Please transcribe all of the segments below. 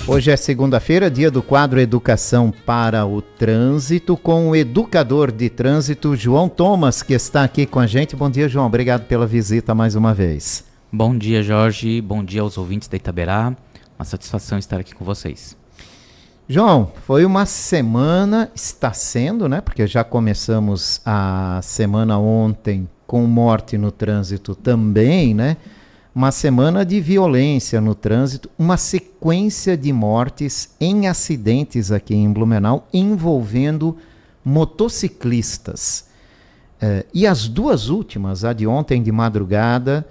Hoje é segunda-feira, dia do quadro Educação para o Trânsito, com o educador de trânsito, João Thomas, que está aqui com a gente. Bom dia, João. Obrigado pela visita mais uma vez. Bom dia, Jorge. Bom dia aos ouvintes da Itaberá. Uma satisfação estar aqui com vocês. João, foi uma semana, está sendo, né? Porque já começamos a semana ontem com morte no trânsito também, né? Uma semana de violência no trânsito, uma sequência de mortes em acidentes aqui em Blumenau envolvendo motociclistas. E as duas últimas, a de ontem de madrugada,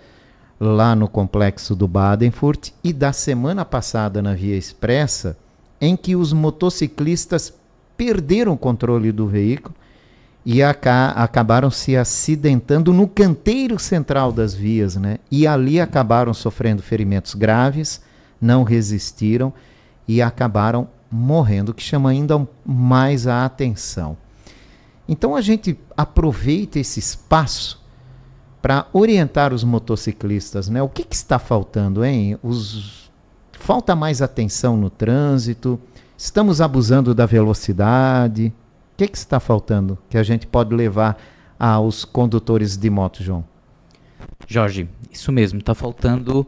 lá no complexo do Badenfurt, e da semana passada na Via Expressa, em que os motociclistas perderam o controle do veículo e acabaram se acidentando no canteiro central das vias, né? E ali acabaram sofrendo ferimentos graves, não resistiram e acabaram morrendo, o que chama ainda mais a atenção. Então a gente aproveita esse espaço para orientar os motociclistas, né? O que está faltando, hein? Falta mais atenção no trânsito, estamos abusando da velocidade. O que está faltando que a gente pode levar aos condutores de moto, João? Jorge, isso mesmo, está faltando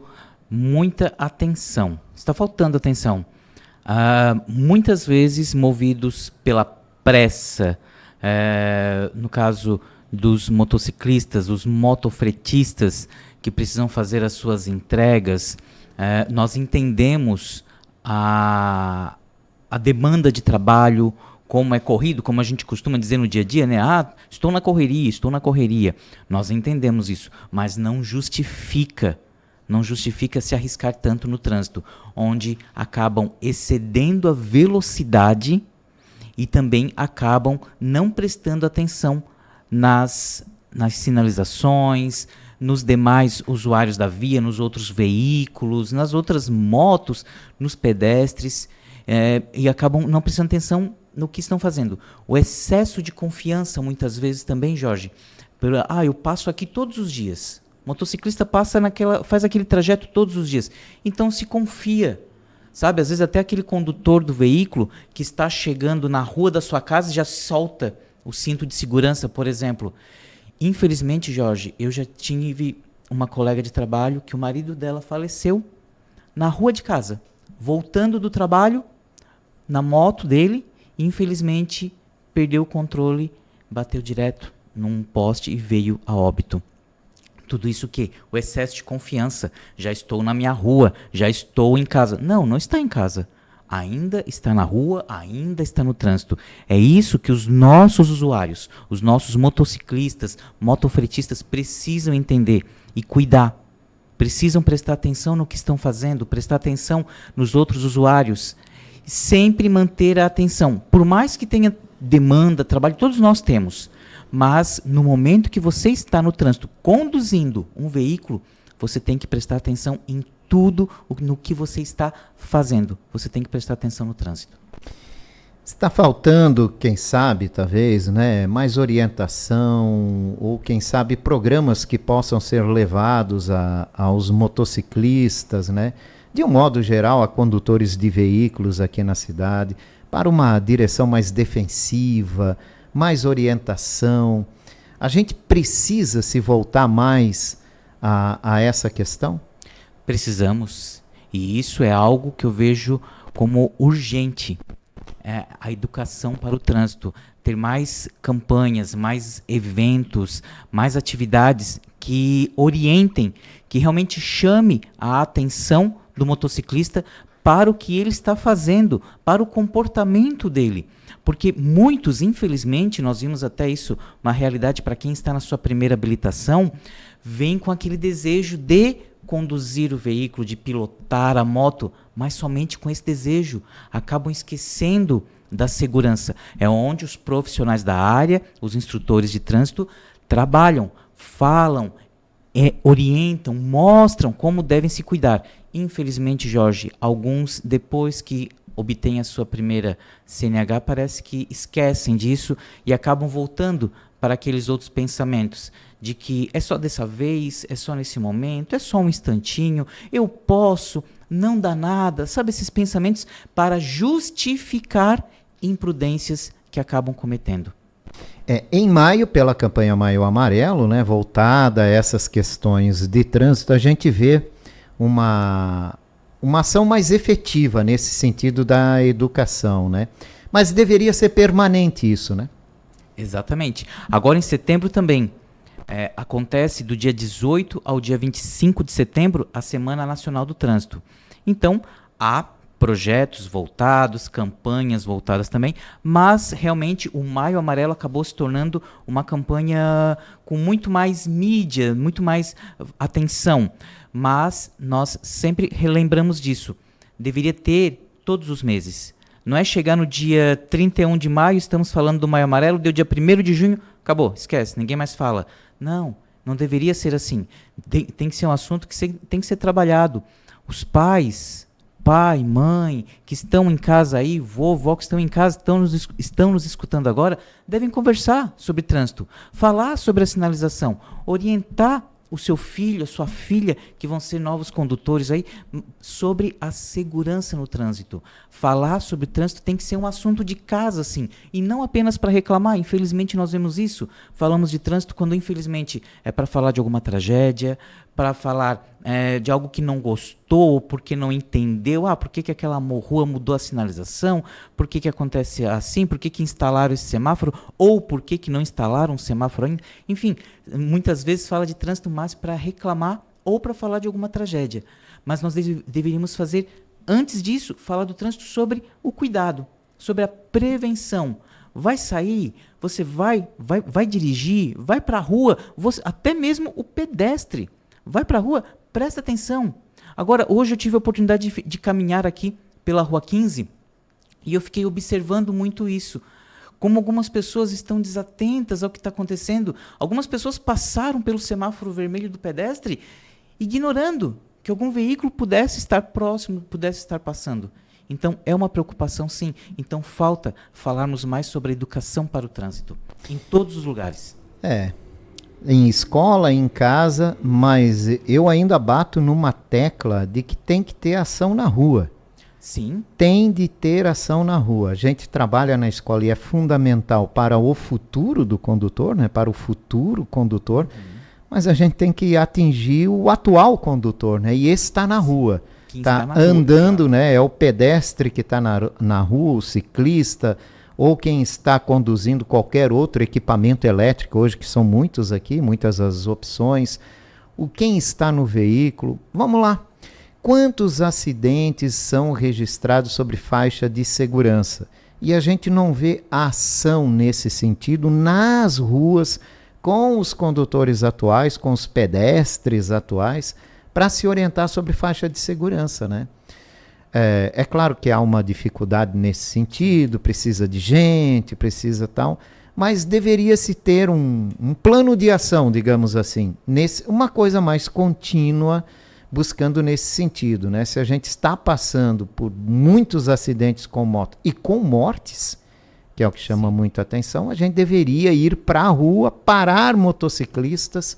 muita atenção. Está faltando atenção. Muitas vezes movidos pela pressa, no caso dos motociclistas, os motofretistas que precisam fazer as suas entregas, nós entendemos a demanda de trabalho, como é corrido, como a gente costuma dizer no dia a dia, né? Estou na correria. Nós entendemos isso, mas não justifica se arriscar tanto no trânsito, onde acabam excedendo a velocidade e também acabam não prestando atenção nas sinalizações, nos demais usuários da via, nos outros veículos, nas outras motos, nos pedestres, e acabam não prestando atenção no que estão fazendo. O excesso de confiança, muitas vezes também, Jorge, eu passo aqui todos os dias. O motociclista faz aquele trajeto todos os dias. Então se confia, sabe? Às vezes até aquele condutor do veículo que está chegando na rua da sua casa já solta o cinto de segurança, por exemplo. Infelizmente, Jorge, eu já tive uma colega de trabalho que o marido dela faleceu na rua de casa, voltando do trabalho, na moto dele, infelizmente perdeu o controle, bateu direto num poste e veio a óbito. Tudo isso que? O excesso de confiança. Já estou na minha rua, já estou em casa. Não está em casa. Ainda está na rua, ainda está no trânsito. É isso que os nossos usuários, os nossos motociclistas, motofretistas precisam entender e cuidar. Precisam prestar atenção no que estão fazendo, prestar atenção nos outros usuários. Sempre manter a atenção. Por mais que tenha demanda, trabalho, todos nós temos. Mas no momento que você está no trânsito, conduzindo um veículo, você tem que prestar atenção em tudo no que você está fazendo. Você tem que prestar atenção no trânsito. Está faltando, quem sabe, talvez, né, mais orientação ou, quem sabe, programas que possam ser levados aos motociclistas, né, de um modo geral, a condutores de veículos aqui na cidade, para uma direção mais defensiva, mais orientação. A gente precisa se voltar mais a essa questão? Precisamos, e isso é algo que eu vejo como urgente. A educação para o trânsito, ter mais campanhas, mais eventos, mais atividades que orientem, que realmente chame a atenção do motociclista para o que ele está fazendo, para o comportamento dele. Porque muitos, infelizmente, nós vimos até isso, uma realidade para quem está na sua primeira habilitação, vem com aquele desejo de conduzir o veículo, de pilotar a moto, mas somente com esse desejo. Acabam esquecendo da segurança. É onde os profissionais da área, os instrutores de trânsito, trabalham, falam, orientam, mostram como devem se cuidar. Infelizmente, Jorge, alguns, depois que obtêm a sua primeira CNH, parece que esquecem disso e acabam voltando para aqueles outros pensamentos de que é só dessa vez, é só nesse momento, é só um instantinho, eu posso. não dá nada, sabe, esses pensamentos para justificar imprudências que acabam cometendo. Em maio, pela campanha Maio Amarelo, né, voltada a essas questões de trânsito, a gente vê uma ação mais efetiva nesse sentido da educação, né? Mas deveria ser permanente isso, né? Exatamente. Agora em setembro também, acontece do dia 18 ao dia 25 de setembro a Semana Nacional do Trânsito. Então, há projetos voltados, campanhas voltadas também, mas realmente o Maio Amarelo acabou se tornando uma campanha com muito mais mídia, muito mais atenção. Mas nós sempre relembramos disso. Deveria ter todos os meses. Não é chegar no dia 31 de maio, estamos falando do Maio Amarelo, deu dia 1º de junho, acabou, esquece, ninguém mais fala. Não, não deveria ser assim. Tem que ser um assunto que tem que ser trabalhado. Os pais, pai, mãe, que estão em casa aí, vovó, que estão em casa, estão nos escutando agora, devem conversar sobre trânsito, falar sobre a sinalização, orientar o seu filho, a sua filha, que vão ser novos condutores aí, sobre a segurança no trânsito. Falar sobre trânsito tem que ser um assunto de casa, sim, e não apenas para reclamar. Infelizmente nós vemos isso. Falamos de trânsito quando, infelizmente, é para falar de alguma tragédia, para falar de algo que não gostou, ou porque não entendeu. Por que aquela rua mudou a sinalização? Por que acontece assim? Por que instalaram esse semáforo? Ou por que não instalaram um semáforo ainda? Enfim, muitas vezes fala de trânsito mais para reclamar ou para falar de alguma tragédia. Mas nós deveríamos fazer, antes disso, falar do trânsito sobre o cuidado, sobre a prevenção. Vai sair, você vai dirigir, vai para a rua, até mesmo o pedestre. Vai para a rua, presta atenção. Agora, hoje eu tive a oportunidade de caminhar aqui pela Rua 15 e eu fiquei observando muito isso. Como algumas pessoas estão desatentas ao que está acontecendo. Algumas pessoas passaram pelo semáforo vermelho do pedestre, ignorando que algum veículo pudesse estar próximo, pudesse estar passando. Então, é uma preocupação, sim. Então, falta falarmos mais sobre a educação para o trânsito, em todos os lugares. Em escola, em casa, mas eu ainda bato numa tecla de que tem que ter ação na rua. Sim. Tem de ter ação na rua. A gente trabalha na escola e é fundamental para o futuro do condutor, né? Para o futuro condutor, mas a gente tem que atingir o atual condutor, né? E esse está na rua. Está andando, rua, né? É o pedestre que está na rua, o ciclista, ou quem está conduzindo qualquer outro equipamento elétrico, hoje que são muitos aqui, muitas as opções, quem está no veículo. Vamos lá. Quantos acidentes são registrados sobre faixa de segurança? E a gente não vê ação nesse sentido nas ruas, com os condutores atuais, com os pedestres atuais, para se orientar sobre faixa de segurança, né? É claro que há uma dificuldade nesse sentido, precisa de gente, precisa tal, mas deveria-se ter um plano de ação, digamos assim, uma coisa mais contínua, buscando nesse sentido, né? Se a gente está passando por muitos acidentes com moto e com mortes, que é o que chama muito a atenção, a gente deveria ir para a rua, parar motociclistas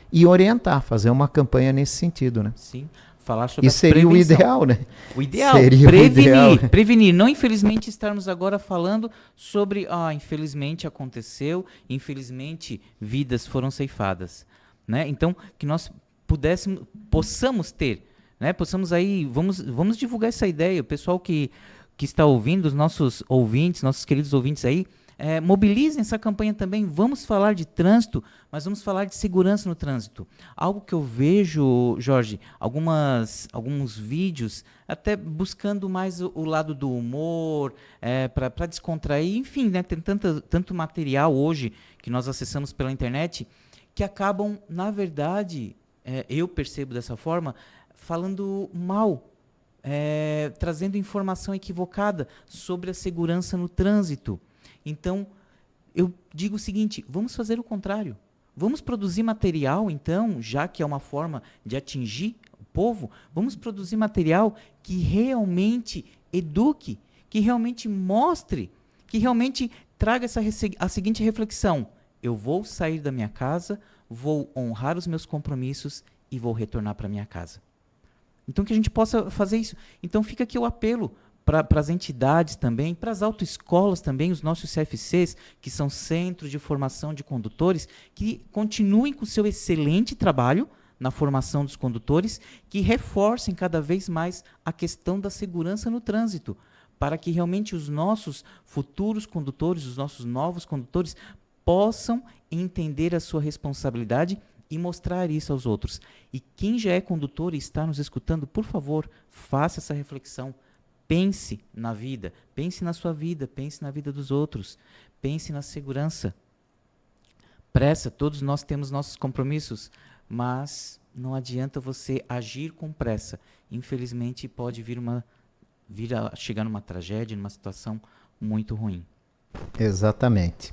e orientar, fazer uma campanha nesse sentido, né? Sim. Falar sobre isso seria prevenção. O ideal, né? O ideal, seria prevenir. Não, infelizmente, estarmos agora falando sobre, infelizmente aconteceu, infelizmente vidas foram ceifadas, né? Então, que nós possamos ter, né? Possamos aí, vamos divulgar essa ideia. O pessoal que está ouvindo, os nossos ouvintes, nossos queridos ouvintes aí, mobilizem essa campanha também. Vamos falar de trânsito, mas vamos falar de segurança no trânsito. Algo que eu vejo, Jorge, alguns vídeos, até buscando mais o lado do humor, para descontrair, enfim, né, tem tanto material hoje que nós acessamos pela internet, que acabam, na verdade, eu percebo dessa forma, falando mal, trazendo informação equivocada sobre a segurança no trânsito. Então, eu digo o seguinte, vamos fazer o contrário. Vamos produzir material, então, já que é uma forma de atingir o povo, vamos produzir material que realmente eduque, que realmente mostre, que realmente traga a seguinte reflexão. Eu vou sair da minha casa, vou honrar os meus compromissos e vou retornar para minha casa. Então, que a gente possa fazer isso. Então, fica aqui o apelo para as entidades também, para as autoescolas também, os nossos CFCs, que são Centros de Formação de Condutores, que continuem com o seu excelente trabalho na formação dos condutores, que reforcem cada vez mais a questão da segurança no trânsito, para que realmente os nossos futuros condutores, os nossos novos condutores, possam entender a sua responsabilidade e mostrar isso aos outros. E quem já é condutor e está nos escutando, por favor, faça essa reflexão. Pense na vida, pense na sua vida, pense na vida dos outros, pense na segurança. Pressa, todos nós temos nossos compromissos, mas não adianta você agir com pressa. Infelizmente, pode vir a chegar numa tragédia, numa situação muito ruim. Exatamente.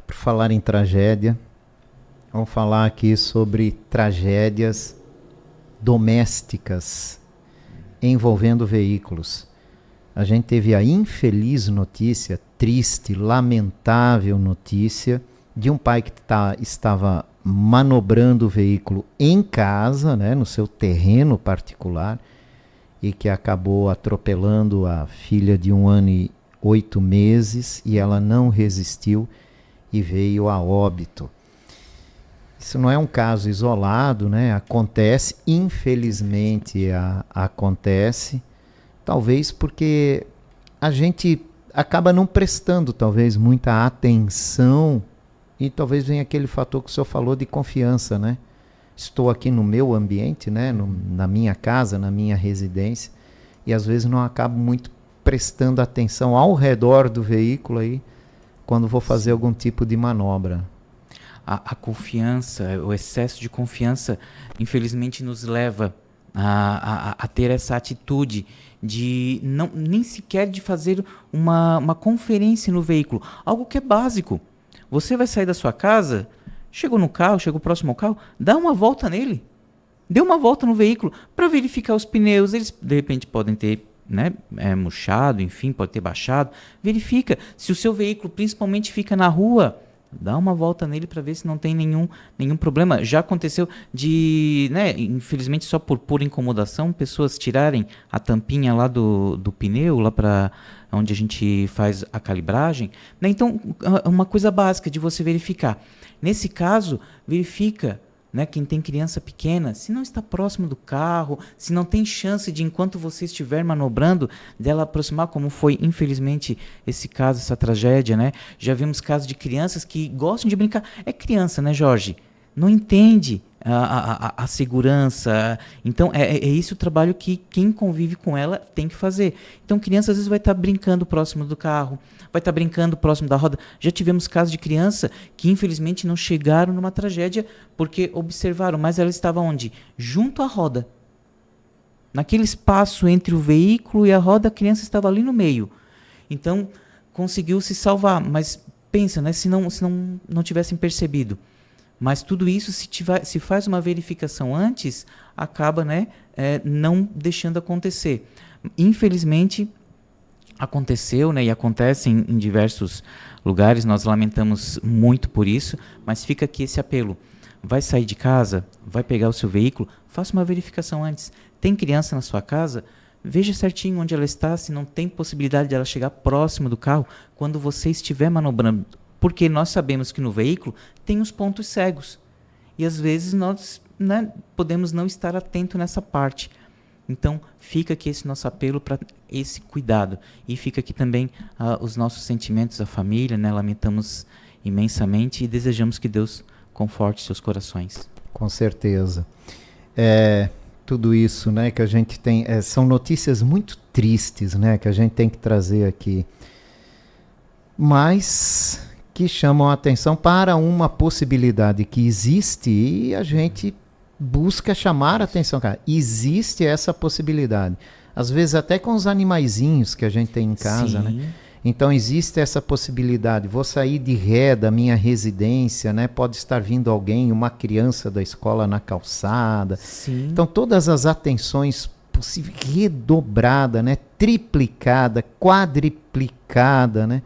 Por falar em tragédia, vamos falar aqui sobre tragédias domésticas envolvendo veículos. A gente teve a infeliz notícia, triste, lamentável notícia, de um pai que estava manobrando o veículo em casa, né, no seu terreno particular, e que acabou atropelando a filha de 1 ano e 8 meses, e ela não resistiu e veio a óbito. Isso não é um caso isolado, né? Acontece, infelizmente acontece, talvez porque a gente acaba não prestando talvez muita atenção, e talvez venha aquele fator que o senhor falou de confiança, né? Estou aqui no meu ambiente, né? Na minha casa, na minha residência, e às vezes não acabo muito prestando atenção ao redor do veículo aí, quando vou fazer algum tipo de manobra. A confiança, o excesso de confiança, infelizmente nos leva a ter essa atitude de nem sequer de fazer uma conferência no veículo, algo que é básico. Você vai sair da sua casa, chegou no carro, chegou próximo ao carro, dá uma volta nele, dê uma volta no veículo para verificar os pneus. Eles de repente podem ter, né, murchado, enfim, pode ter baixado. Verifica se o seu veículo principalmente fica na rua. Dá uma volta nele para ver se não tem nenhum problema. Já aconteceu de, né, infelizmente só por pura incomodação, pessoas tirarem a tampinha lá do pneu, lá para onde a gente faz a calibragem, né? Então, uma coisa básica de você verificar. Nesse caso, verifica, né, quem tem criança pequena, se não está próximo do carro, se não tem chance de, enquanto você estiver manobrando, dela aproximar, como foi, infelizmente, esse caso, essa tragédia, né? Já vimos casos de crianças que gostam de brincar. É criança, né, Jorge? Não entende a segurança. Então, é esse o trabalho que quem convive com ela tem que fazer. Então, criança às vezes vai estar brincando próximo do carro, vai estar brincando próximo da roda. Já tivemos casos de criança que, infelizmente, não chegaram numa tragédia porque observaram, mas ela estava onde? Junto à roda. Naquele espaço entre o veículo e a roda, a criança estava ali no meio. Então, conseguiu se salvar. Mas pensa, né, se não tivessem percebido. Mas tudo isso, se faz uma verificação antes, acaba, né, não deixando acontecer. Infelizmente, aconteceu, né, e acontece em diversos lugares, nós lamentamos muito por isso, mas fica aqui esse apelo. Vai sair de casa, vai pegar o seu veículo, faça uma verificação antes. Tem criança na sua casa? Veja certinho onde ela está, se não tem possibilidade de ela chegar próximo do carro, quando você estiver manobrando. Porque nós sabemos que no veículo tem os pontos cegos. E às vezes nós, né, podemos não estar atento nessa parte. Então fica aqui esse nosso apelo para esse cuidado. E fica aqui também os nossos sentimentos, a família, né? Lamentamos imensamente e desejamos que Deus conforte seus corações. Com certeza. Tudo isso, né, que a gente tem, são notícias muito tristes, né, que a gente tem que trazer aqui. Mas que chamam a atenção para uma possibilidade que existe e a gente busca chamar a atenção. Cara, existe essa possibilidade. Às vezes até com os animaizinhos que a gente tem em casa, Sim. né? Então existe essa possibilidade. Vou sair de ré da minha residência, né? Pode estar vindo alguém, uma criança da escola na calçada. Sim. Então todas as atenções possíveis, redobrada, né? Triplicada, quadriplicada, né?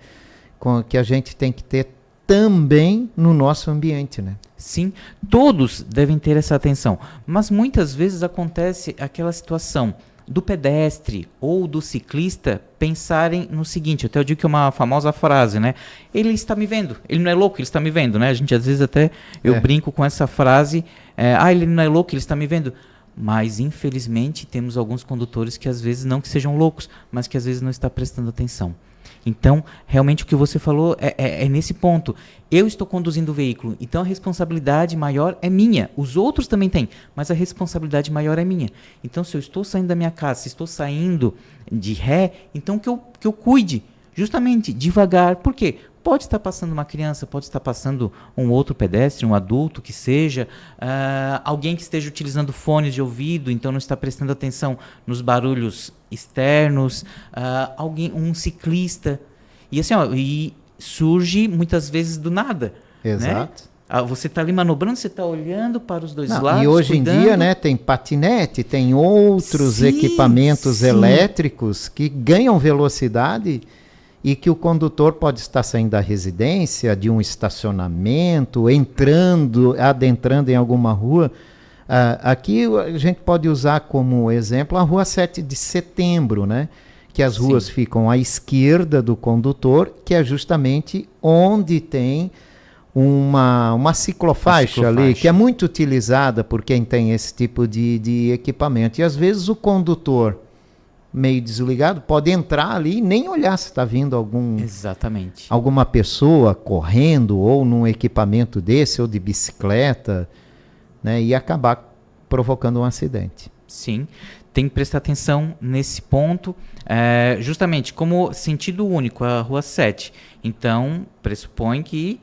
Que a gente tem que ter também no nosso ambiente, né? Sim, todos devem ter essa atenção, mas muitas vezes acontece aquela situação do pedestre ou do ciclista pensarem no seguinte, até eu digo que é uma famosa frase, né? Ele está me vendo, ele não é louco, ele está me vendo, né? A gente às vezes até, eu brinco com essa frase, ele não é louco, ele está me vendo. Mas infelizmente temos alguns condutores que às vezes não que sejam loucos, mas que às vezes não está prestando atenção. Então, realmente o que você falou é nesse ponto. Eu estou conduzindo o veículo, então a responsabilidade maior é minha. Os outros também têm, mas a responsabilidade maior é minha. Então, se eu estou saindo da minha casa, se estou saindo de ré, então que eu cuide, justamente, devagar. Por quê? Pode estar passando uma criança, pode estar passando um outro pedestre, um adulto que seja, alguém que esteja utilizando fones de ouvido, então não está prestando atenção nos barulhos externos, um ciclista. E assim, e surge muitas vezes do nada. Exato. Né? Você está ali manobrando, você está olhando para os dois lados. E hoje em dia, né, tem patinete, tem outros equipamentos elétricos que ganham velocidade e que o condutor pode estar saindo da residência, de um estacionamento, adentrando em alguma rua. Aqui a gente pode usar como exemplo a Rua 7 de Setembro, né? Que as ruas ficam à esquerda do condutor, que é justamente onde tem uma ciclofaixa ali, que é muito utilizada por quem tem esse tipo de equipamento. E às vezes o condutor meio desligado, pode entrar ali e nem olhar se está vindo alguma pessoa correndo ou num equipamento desse ou de bicicleta, né, e acabar provocando um acidente. Sim, tem que prestar atenção nesse ponto, justamente como sentido único, a Rua 7. Então, pressupõe que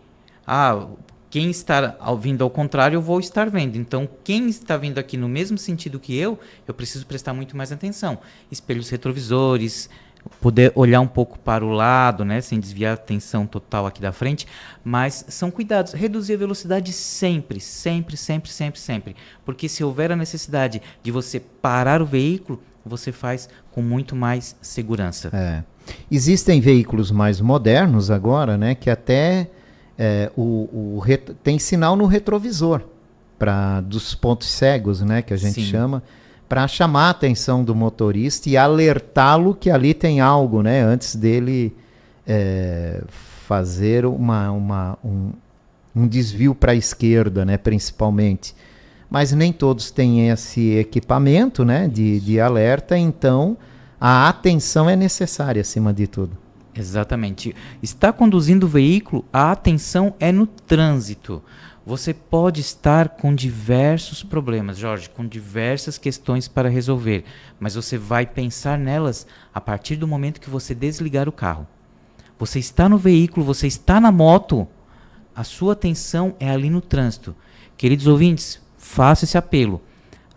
quem está vindo ao contrário, eu vou estar vendo. Então, quem está vindo aqui no mesmo sentido que eu preciso prestar muito mais atenção. Espelhos retrovisores, poder olhar um pouco para o lado, né, sem desviar a atenção total aqui da frente, mas são cuidados. Reduzir a velocidade sempre, sempre, sempre, sempre, sempre. Porque se houver a necessidade de você parar o veículo, você faz com muito mais segurança. Existem veículos mais modernos agora, né, que até tem sinal no retrovisor dos pontos cegos, né, que a gente chama, para chamar a atenção do motorista e alertá-lo que ali tem algo, né, antes dele fazer um desvio para a esquerda, né, principalmente. Mas nem todos têm esse equipamento, né, de alerta, então a atenção é necessária acima de tudo. Exatamente. Está conduzindo o veículo, a atenção é no trânsito. Você pode estar com diversos problemas, Jorge, com diversas questões para resolver, mas você vai pensar nelas a partir do momento que você desligar o carro. Você está no veículo, você está na moto, a sua atenção é ali no trânsito. Queridos ouvintes, faça esse apelo.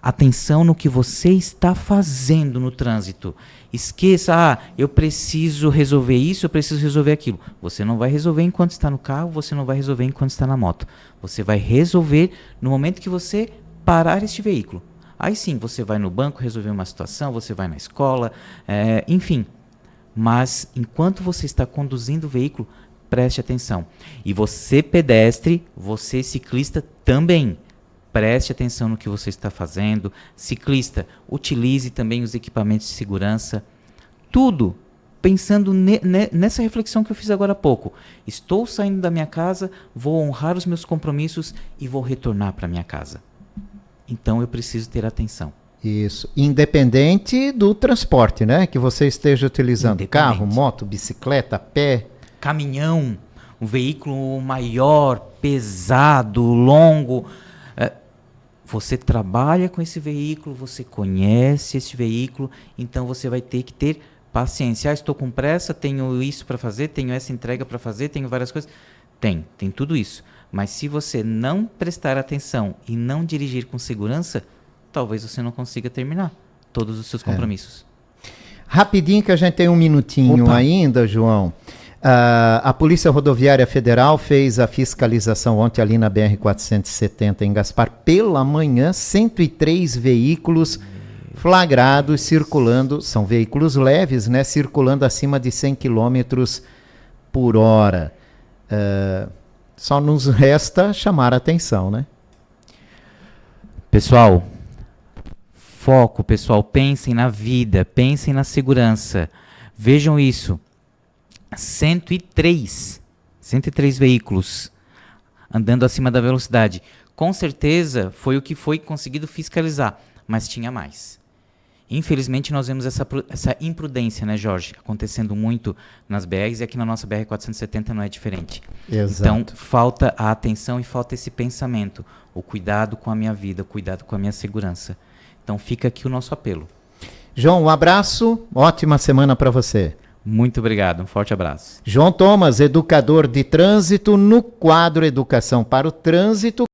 Atenção no que você está fazendo no trânsito. Esqueça, eu preciso resolver isso, eu preciso resolver aquilo. Você não vai resolver enquanto está no carro, você não vai resolver enquanto está na moto. Você vai resolver no momento que você parar este veículo. Aí sim, você vai no banco resolver uma situação, você vai na escola, enfim. Mas enquanto você está conduzindo o veículo, preste atenção. E você pedestre, você ciclista também. Preste atenção no que você está fazendo. Ciclista, utilize também os equipamentos de segurança. Tudo pensando nessa reflexão que eu fiz agora há pouco. Estou saindo da minha casa, vou honrar os meus compromissos e vou retornar para minha casa. Então eu preciso ter atenção. Isso. Independente do transporte, né? Que você esteja utilizando. Carro, moto, bicicleta, pé. Caminhão, um veículo maior, pesado, longo. Você trabalha com esse veículo, você conhece esse veículo, então você vai ter que ter paciência. Estou com pressa, tenho isso para fazer, tenho essa entrega para fazer, tenho várias coisas. Tem tudo isso. Mas se você não prestar atenção e não dirigir com segurança, talvez você não consiga terminar todos os seus compromissos. Rapidinho que a gente tem um minutinho ainda, João. A Polícia Rodoviária Federal fez a fiscalização ontem ali na BR-470 em Gaspar. Pela manhã, 103 veículos flagrados circulando, são veículos leves, né, circulando acima de 100 km por hora. Só nos resta chamar a atenção, né? Pessoal, foco, pessoal, pensem na vida, pensem na segurança. Vejam isso, 103 veículos andando acima da velocidade. Com certeza foi o que foi conseguido fiscalizar, mas tinha mais. Infelizmente nós vemos essa imprudência, né, Jorge, acontecendo muito nas BRs, e aqui na nossa BR-470 não é diferente. Exato. Então falta a atenção e falta esse pensamento, o cuidado com a minha vida, o cuidado com a minha segurança. Então fica aqui o nosso apelo. João, um abraço, ótima semana para você. Muito obrigado, um forte abraço. João Thomas, educador de trânsito, no quadro Educação para o Trânsito.